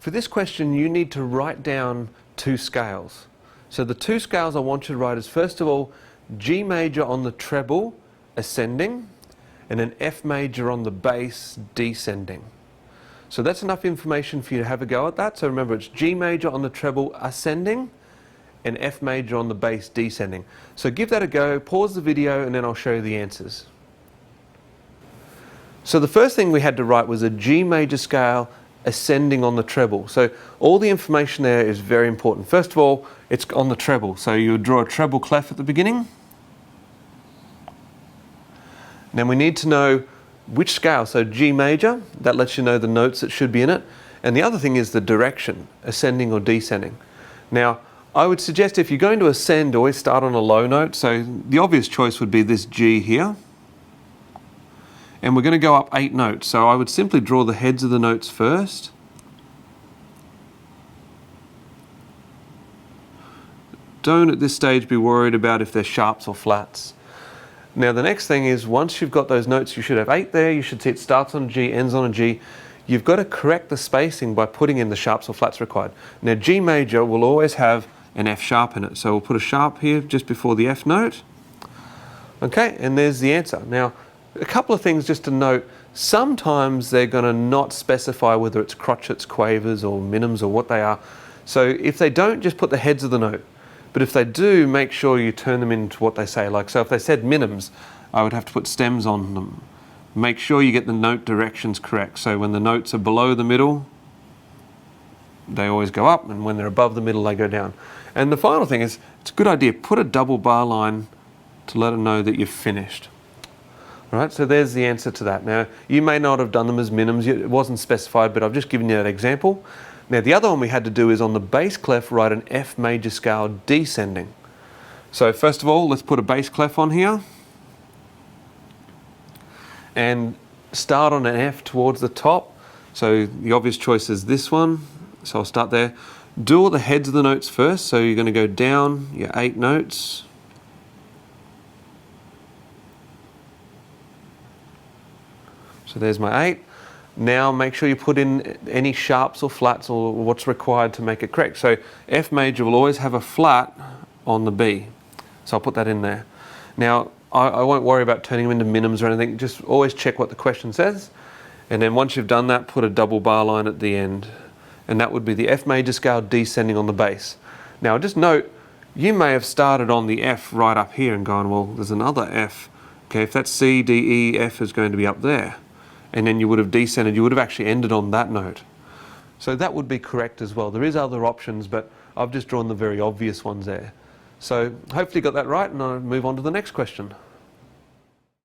For this question, you need to write down two scales. So the two scales I want you to write is, first of all, G major on the treble, ascending, and an F major on the bass, descending. So that's enough information for you to have a go at that. So remember, it's G major on the treble, ascending, and F major on the bass, descending. So give that a go, pause the video, and then I'll show you the answers. So the first thing we had to write was a G major scale ascending on the treble. So all the information there is very important. First of all, it's on the treble. So you would draw a treble clef at the beginning. Then we need to know which scale. So G major, that lets you know the notes that should be in it. And the other thing is the direction, ascending or descending. Now, I would suggest if you're going to ascend, always start on a low note. So the obvious choice would be this G here. And we're going to go up 8 notes. So I would simply draw the heads of the notes first. Don't at this stage be worried about if they're sharps or flats. Now the next thing is, once you've got those notes, you should have 8 there. You should see it starts on a G, ends on a G. You've got to correct the spacing by putting in the sharps or flats required. Now G major will always have an F sharp in it. So we'll put a sharp here just before the F note. Okay, and there's the answer. Now, a couple of things just to note. Sometimes they're going to not specify whether it's crotchets, quavers, or minims, or what they are. So if they don't, just put the heads of the note. But if they do, make sure you turn them into what they say. Like, so if they said minims, I would have to put stems on them. Make sure you get the note directions correct. So when the notes are below the middle, they always go up, and when they're above the middle, they go down. And the final thing is, it's a good idea, put a double bar line to let them know that you've finished. All right, so there's the answer to that. Now, you may not have done them as minims, it wasn't specified, but I've just given you that example. Now, the other one we had to do is on the bass clef, write an F major scale descending. So first of all, let's put a bass clef on here. And start on an F towards the top. So the obvious choice is this one. So I'll start there. Do all the heads of the notes first. So you're going to go down your 8 notes. So there's my 8. Now make sure you put in any sharps or flats or what's required to make it correct. So F major will always have a flat on the B. So I'll put that in there. Now I won't worry about turning them into minims or anything. Just always check what the question says. And then once you've done that, put a double bar line at the end. And that would be the F major scale descending on the bass. Now just note, you may have started on the F right up here and gone, well, there's another F. Okay, if that's C, D, E, F is going to be up there. And then you would have descended, you would have actually ended on that note. So that would be correct as well. There is other options, but I've just drawn the very obvious ones there. So hopefully you got that right, and I'll move on to the next question.